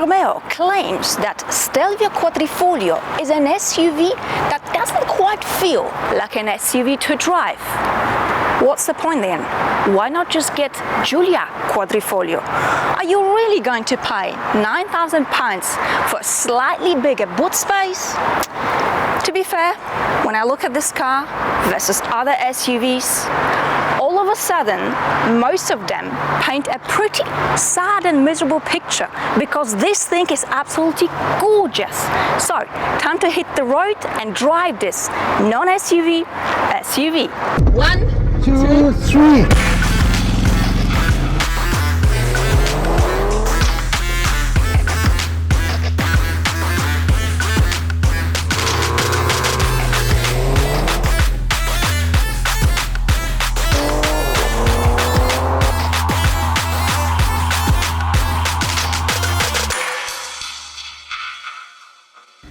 Romeo claims that Stelvio Quadrifolgio is an SUV that doesn't quite feel like an SUV to drive. What's the point then? Why not just get Giulia Quadrifolgio? Are you really going to pay £9,000 for a slightly bigger boot space? To be fair, when I look at this car versus other SUVs, all of a sudden, most of them paint a pretty sad and miserable picture because this thing is absolutely gorgeous. So, time to hit the road and drive this non-SUV SUV. 1, 2, 3.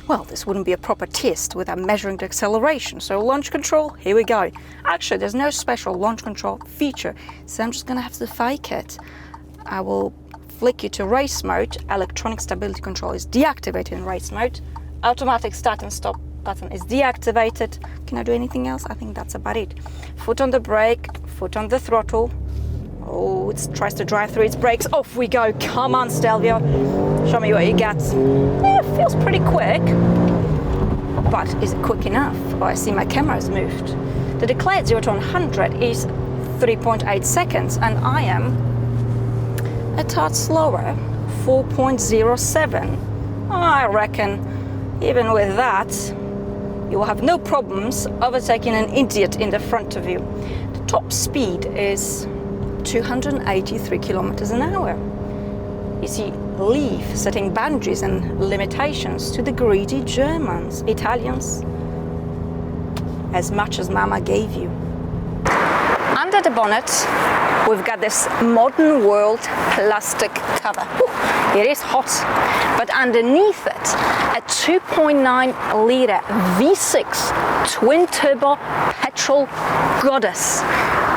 Well, this wouldn't be a proper test without measuring the acceleration. So launch control, here we go. Actually, there's no special launch control feature, so I'm just gonna have to fake it. I will flick you to race mode. Electronic stability control is deactivated in race mode. Automatic start and stop button is deactivated. Can I do anything else? I think that's about it. Foot on the brake, foot on the throttle. Oh, it tries to drive through its brakes. Off we go. Come on, Stelvio. Show me what you got. Yeah, it feels pretty quick. But is it quick enough? Oh, I see my camera has moved. The declared 0 to 100 is 3.8 seconds, and I am a tad slower, 4.07. I reckon even with that, you will have no problems overtaking an idiot in the front of you. The top speed is 283 kilometers an hour. You see, leave setting boundaries and limitations to the greedy Germans, Italians, as much as Mama gave you. Under the bonnet, we've got this modern world plastic cover. It is hot, but underneath it, a 2.9 litre V6 twin turbo petrol goddess,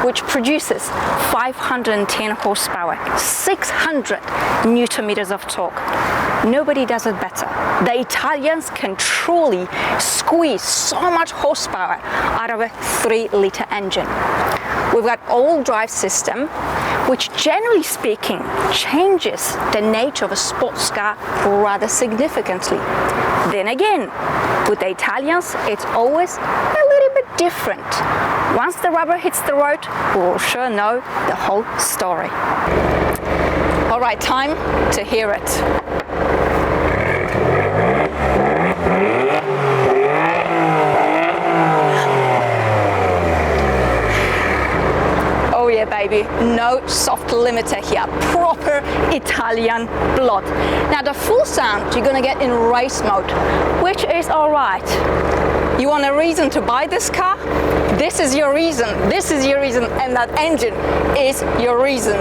which produces 510 horsepower, 600 newton meters of torque. Nobody does it better. The Italians can truly squeeze so much horsepower out of a 3-litre engine. We've got all-wheel drive system, which generally speaking changes the nature of a sports car rather significantly. Then again, with the Italians, it's always a little bit different. Once the rubber hits the road, we'll sure know the whole story. All right, time to hear it. Oh yeah, baby, no soft limiter here, proper Italian blood. Now the full sound you're gonna get in race mode, which is all right. You want a reason to buy this car? This is your reason, and that engine is your reason.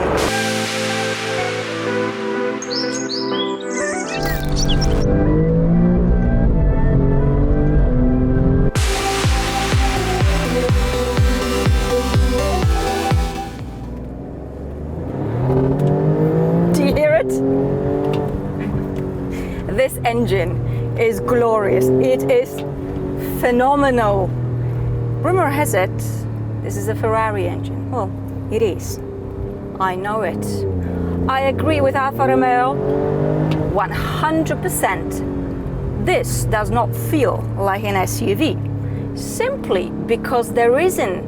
This engine is glorious. It is phenomenal. Rumor has it, this is a Ferrari engine. Well, it is. I know it. I agree with Alfa Romeo 100%. This does not feel like an SUV, simply because there isn't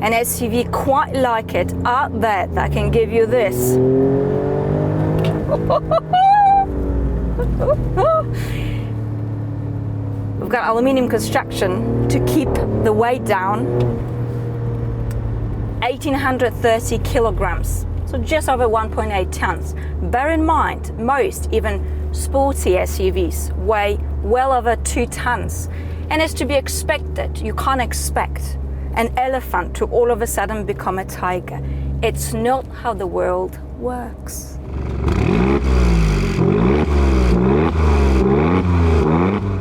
an SUV quite like it out there that can give you this. We've got aluminium construction to keep the weight down, 1,830 kilograms, so just over 1.8 tons. Bear in mind, most, even sporty SUVs, weigh well over 2 tons. And as to be expected, you can't expect an elephant to all of a sudden become a tiger. It's not how the world works.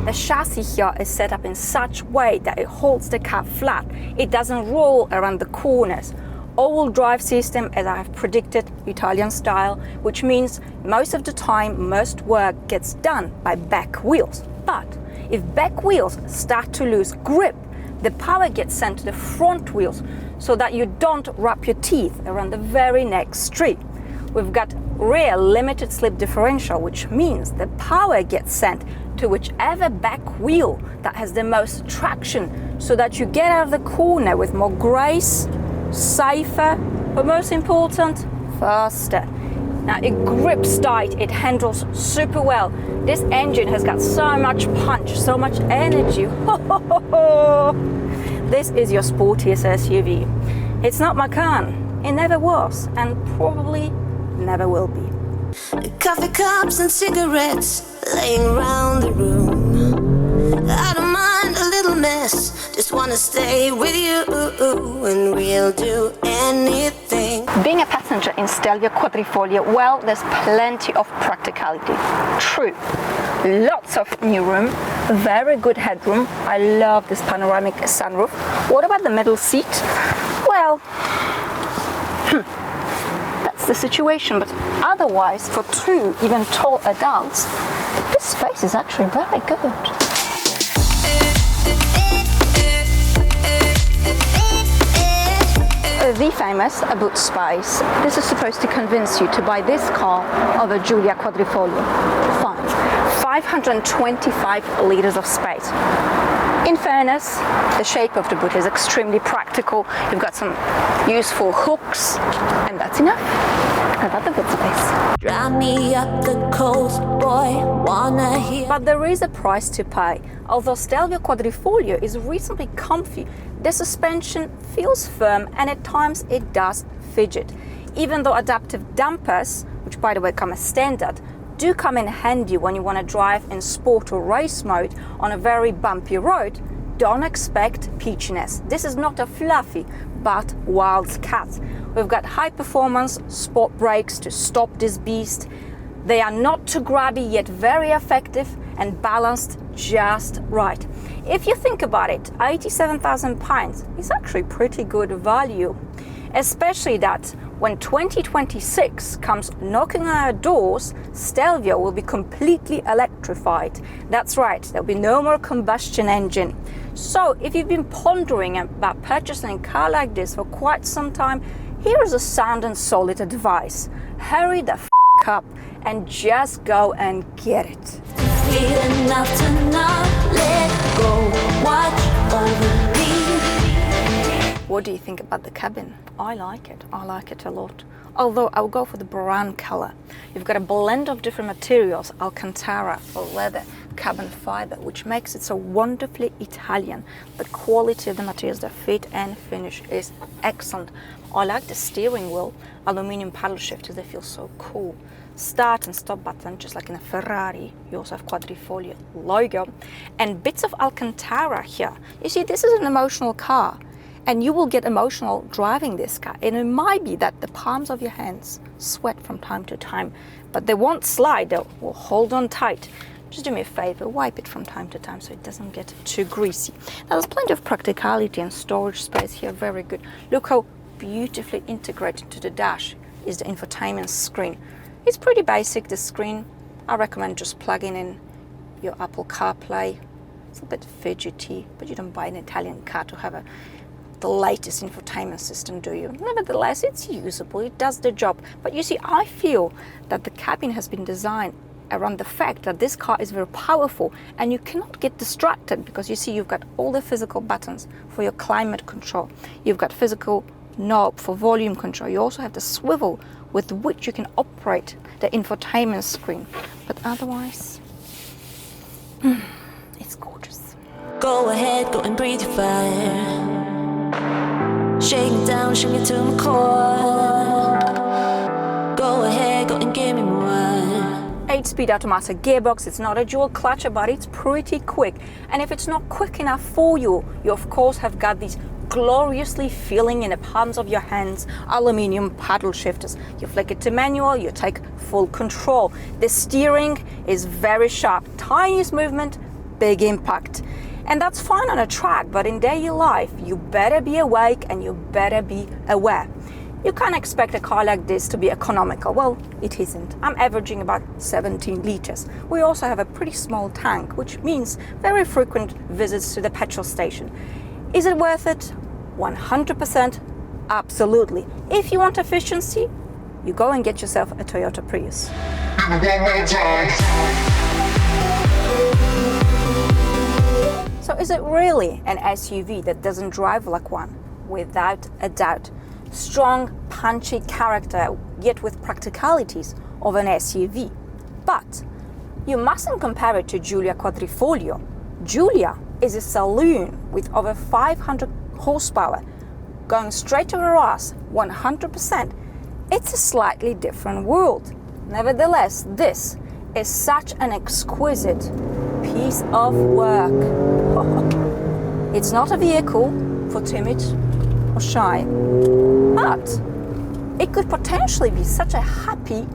The chassis here is set up in such a way that it holds the car flat. It doesn't roll around the corners. all-wheel drive system, as I have predicted, Italian style, which means most of the time, most work gets done by back wheels. But if back wheels start to lose grip, the power gets sent to the front wheels so that you don't wrap your teeth around the very next tree. We've got rear limited slip differential, which means the power gets sent to whichever back wheel that has the most traction so that you get out of the corner with more grace, safer, but most important, faster. Now it grips tight, it handles super well. This engine has got so much punch, so much energy. This is your sportiest SUV. It's not Macan, it never was, and probably never will be. Coffee cups and cigarettes laying around the room. I don't mind a little mess, just wanna stay with you, and we'll do anything. Being a passenger in Stelvio Quadrifolgio, well, there's plenty of practicality. True. Lots of new room, very good headroom. I love this panoramic sunroof. What about the middle seat? Well, that's the situation, but otherwise, for two even tall adults, this space is actually very good. The famous boot space. This is supposed to convince you to buy this car over Giulia Quadrifolgio. Fine. 525 liters of space. In fairness, the shape of the boot is extremely practical. You've got some useful hooks, and that's enough. I love the boot space. Drive me up the coast, boy, wanna hear. But there is a price to pay. Although Stelvio Quadrifolgio is reasonably comfy, the suspension feels firm and at times it does fidget. Even though adaptive dampers, which by the way come as standard, do come in handy when you want to drive in sport or race mode on a very bumpy road, don't expect peachiness. This is not a fluffy but wild cat. We've got high performance sport brakes to stop this beast. They are not too grabby yet very effective and balanced just right. If you think about it, £87,000 is actually pretty good value, especially that when 2026 comes knocking on our doors, Stelvio will be completely electrified. That's right, there'll be no more combustion engine. So if you've been pondering about purchasing a car like this for quite some time, here is a sound and solid advice. Hurry the f up and just go and get it. Enough to not let go. Watch over me. What do you think about the cabin? I like it a lot. Although I'll go for the brown color. You've got a blend of different materials, Alcantara or leather, carbon fiber, which makes it so wonderfully Italian. The quality of the materials, the fit and finish is excellent. I like the steering wheel, aluminium paddle shifters, they feel so cool. Start and stop button, just like in a Ferrari. You also have Quadrifolgio logo and bits of Alcantara here. You see, this is an emotional car and you will get emotional driving this car. And it might be that the palms of your hands sweat from time to time, but they won't slide, they will hold on tight. Just do me a favor, wipe it from time to time so it doesn't get too greasy. Now there's plenty of practicality and storage space here, very good. Look how beautifully integrated to the dash is the infotainment screen. It's pretty basic, the screen. I recommend just plugging in your Apple CarPlay. It's a bit fidgety, but you don't buy an Italian car to have the latest infotainment system, do you? Nevertheless, it's usable, it does the job. But you see, I feel that the cabin has been designed around the fact that this car is very powerful and you cannot get distracted because you see you've got all the physical buttons for your climate control. You've got physical knob for volume control. You also have the swivel with which you can operate the infotainment screen. But otherwise, it's gorgeous. Go ahead, go and breathe your fire. Shake it down, shake it to my core. Go ahead, go and give me more. 8-speed automatic gearbox. It's not a dual clutcher, but it's pretty quick. And if it's not quick enough for you, you of course have got these gloriously feeling in the palms of your hands aluminium paddle shifters. You flick it to manual, you take full control. The steering is very sharp, tiniest movement, big impact. And that's fine on a track, but in daily life you better be awake and you better be aware. You can't expect a car like this to be economical. Well, it isn't. I'm averaging about 17 liters. We also have a pretty small tank, which means very frequent visits to the petrol station. Is it worth it? 100%. Absolutely. If you want efficiency, you go and get yourself a Toyota Prius. So is it really an SUV that doesn't drive like one? Without a doubt. Strong, punchy character, yet with practicalities of an SUV. But you mustn't compare it to Giulia Quadrifolgio. Giulia is a saloon with over 500 horsepower, going straight to her ass, 100%. It's a slightly different world. Nevertheless, this is such an exquisite piece of work. It's not a vehicle for timid or shy, but it could potentially be such a happy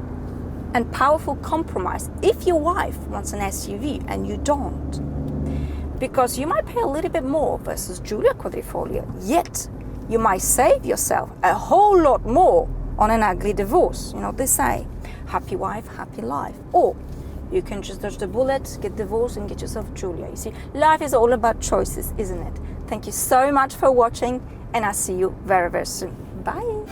and powerful compromise if your wife wants an SUV and you don't. Because you might pay a little bit more versus Giulia Quadrifolgio, yet you might save yourself a whole lot more on an ugly divorce. You know, they say, happy wife, happy life. Or you can just dodge the bullet, get divorced and get yourself Giulia. You see, life is all about choices, isn't it? Thank you so much for watching, and I'll see you very, very soon. Bye.